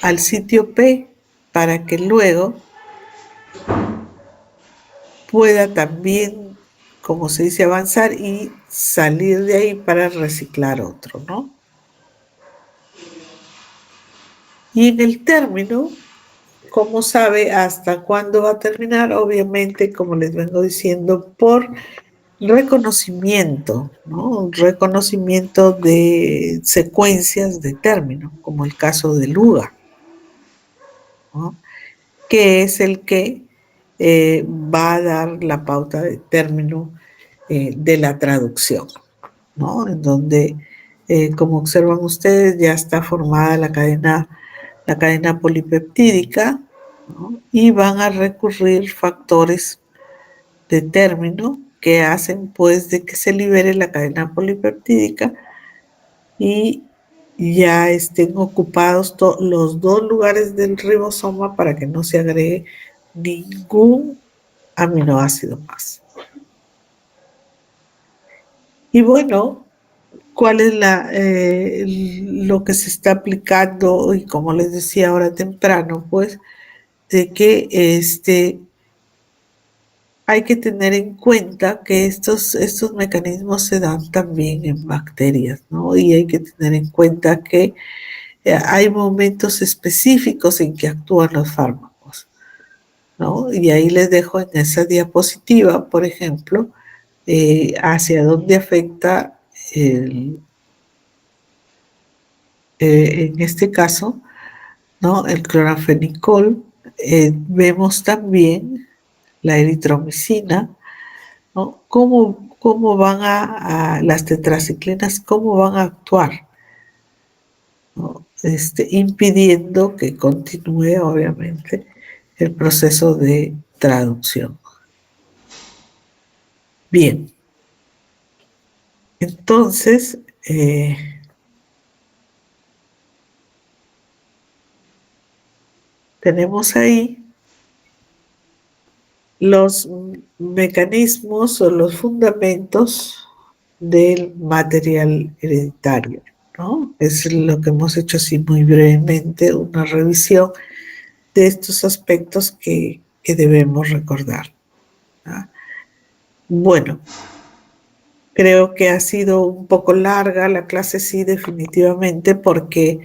al sitio P para que luego pueda también, como se dice, avanzar y salir de ahí para reciclar otro, ¿no? Y en el término, ¿cómo sabe hasta cuándo va a terminar? Obviamente, como les vengo diciendo, por reconocimiento, ¿no? Un reconocimiento de secuencias de término, como el caso del UGA, ¿no? Que es el que va a dar la pauta de término de la traducción, ¿no? En donde, como observan ustedes, ya está formada la cadena polipeptídica, ¿no? Y van a recurrir factores de término que hacen pues de que se libere la cadena polipeptídica y ya estén ocupados los dos lugares del ribosoma para que no se agregue ningún aminoácido más. Y bueno, ¿cuál es lo que se está aplicando? Y como les decía ahora temprano, pues, de que hay que tener en cuenta que estos mecanismos se dan también en bacterias, ¿no? Y hay que tener en cuenta que hay momentos específicos en que actúan los fármacos, ¿no? Y ahí les dejo en esa diapositiva, por ejemplo, hacia dónde afecta en este caso, ¿no? El cloranfenicol. Vemos también la eritromicina, ¿no? ¿Cómo van las tetraciclinas, cómo van a actuar, ¿no? Impidiendo que continúe, obviamente, el proceso de traducción. Bien, entonces, tenemos ahí los mecanismos o los fundamentos del material hereditario, ¿no? Es lo que hemos hecho así muy brevemente, una revisión de estos aspectos que debemos recordar, ¿no? Bueno, creo que ha sido un poco larga la clase, sí, definitivamente, porque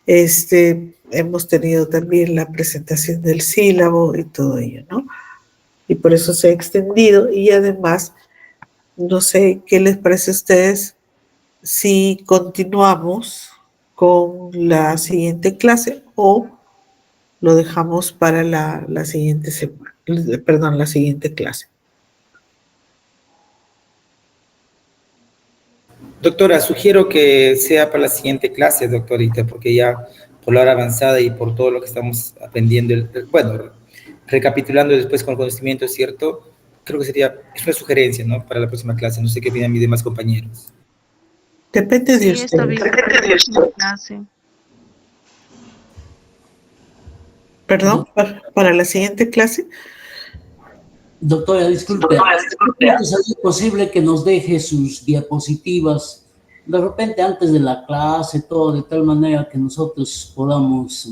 hemos tenido también la presentación del sílabo y todo ello, ¿no? Y por eso se ha extendido y además, no sé qué les parece a ustedes si continuamos con la siguiente clase o lo dejamos para la siguiente semana, perdón, la siguiente clase. Doctora, sugiero que sea para la siguiente clase, doctorita, porque ya por la hora avanzada y por todo lo que estamos aprendiendo, bueno, recapitulando después con el conocimiento, ¿cierto? Creo que es una sugerencia, ¿no? Para la próxima clase. No sé qué opinan mis demás compañeros. Depende de Sí, está ustedes. bien para la próxima clase. Perdón, para la siguiente clase. Doctora, disculpe, ¿sería posible que nos deje sus diapositivas de repente antes de la clase, todo de tal manera que nosotros podamos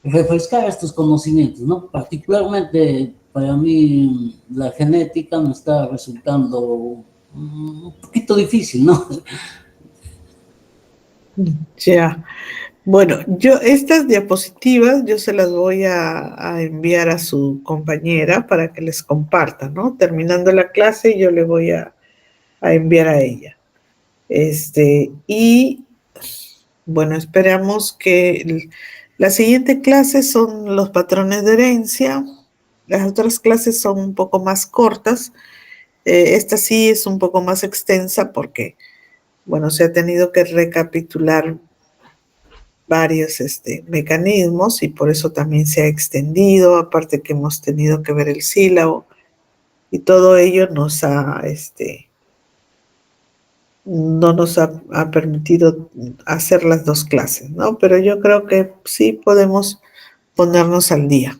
refrescar estos conocimientos, ¿no? Particularmente para mí la genética me está resultando un poquito difícil, ¿no? Ya. Bueno, yo estas diapositivas yo se las voy a enviar a su compañera para que les comparta, ¿no? Terminando la clase yo le voy a enviar a ella. Y bueno, esperamos que la siguiente clase son los patrones de herencia. Las otras clases son un poco más cortas. Esta sí es un poco más extensa porque, bueno, se ha tenido que recapitular varios mecanismos y por eso también se ha extendido, aparte que hemos tenido que ver el sílabo y todo ello no nos ha permitido hacer las dos clases, ¿no? Pero yo creo que sí podemos ponernos al día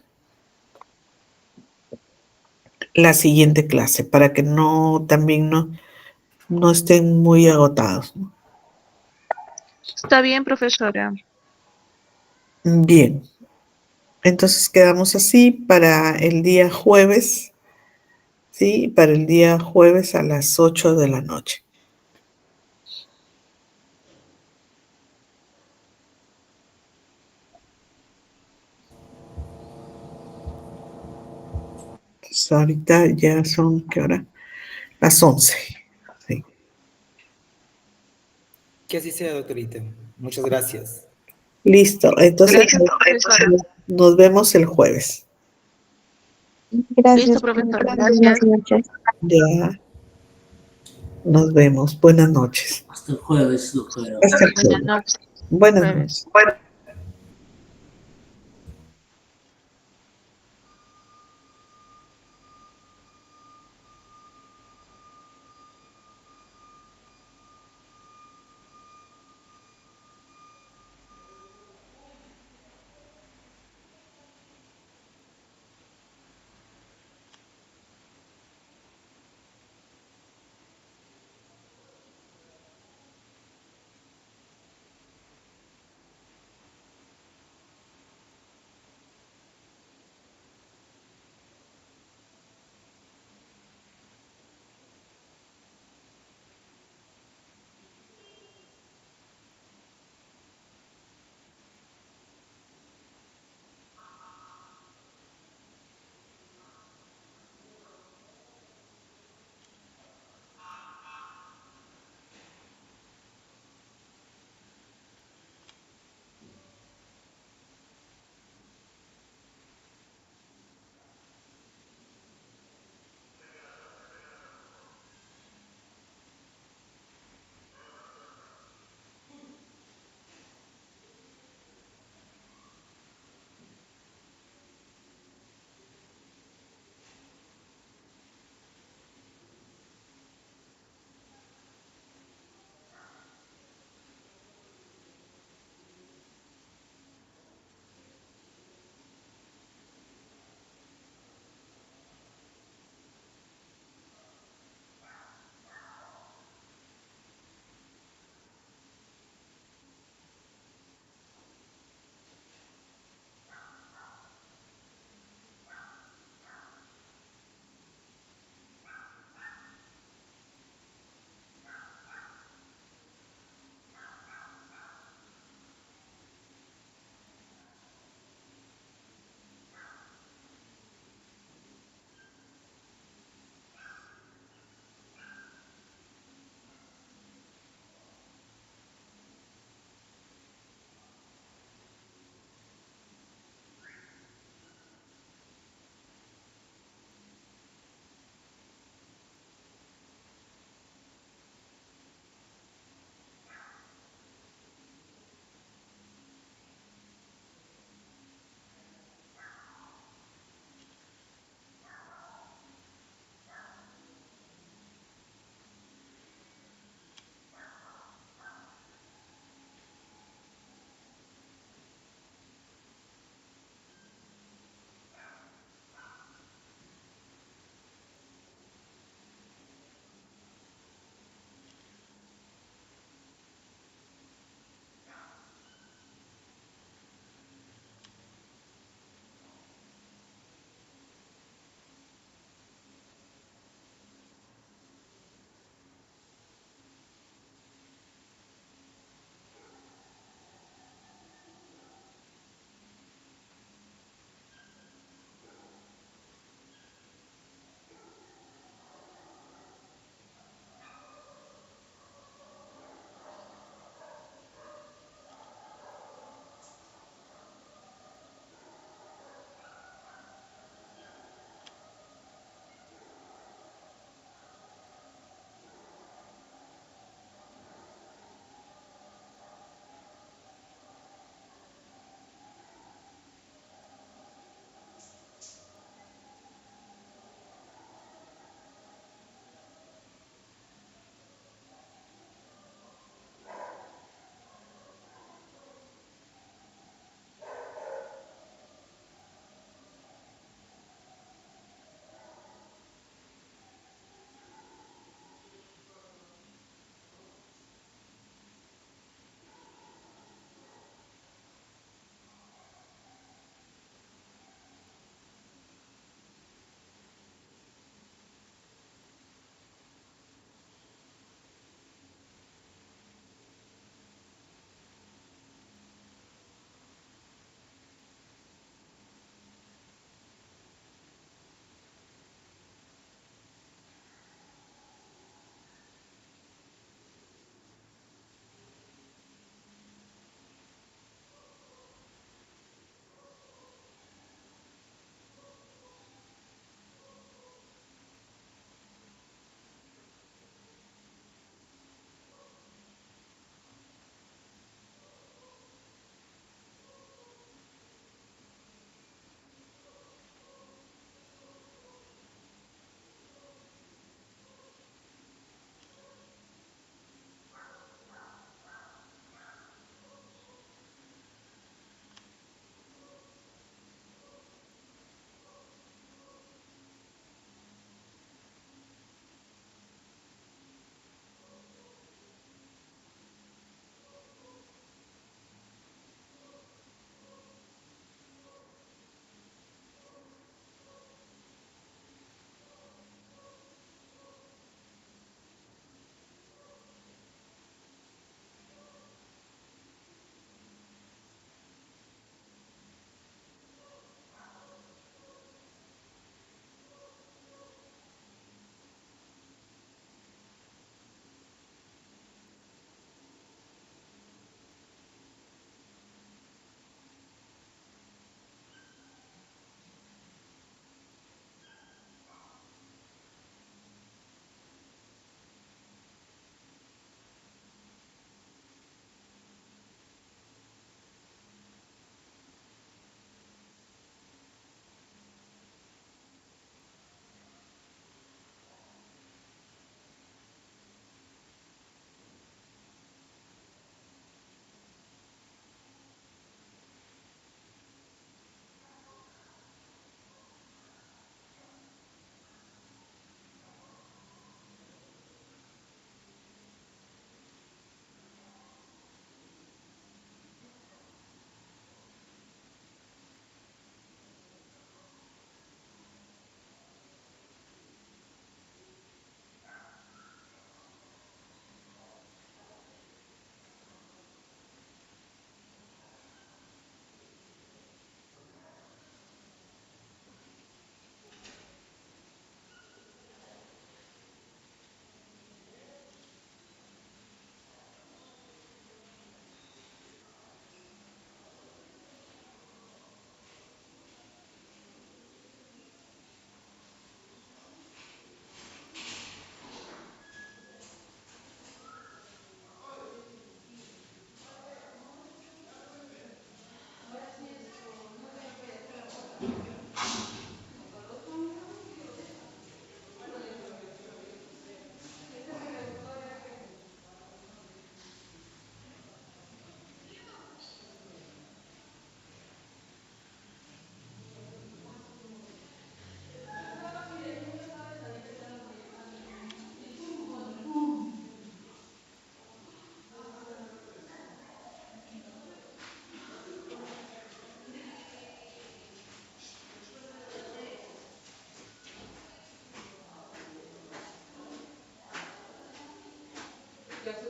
la siguiente clase para que también no estén muy agotados, ¿no? Está bien, profesora. Bien, entonces quedamos así para el día jueves, ¿sí? Para el día jueves a las 8 de la noche. Entonces ahorita ya son, ¿qué hora? Las 11. Sí. Que así sea, doctorita. Muchas gracias. Listo, entonces Gracias, profesora. nos vemos el jueves. Listo, Gracias, profesora. profesora. Gracias. Buenas noches. Ya nos vemos. Buenas noches. Hasta el jueves, doctora. Hasta el Buenas jueves. noches. Buenas Jueves. noches.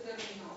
terminó.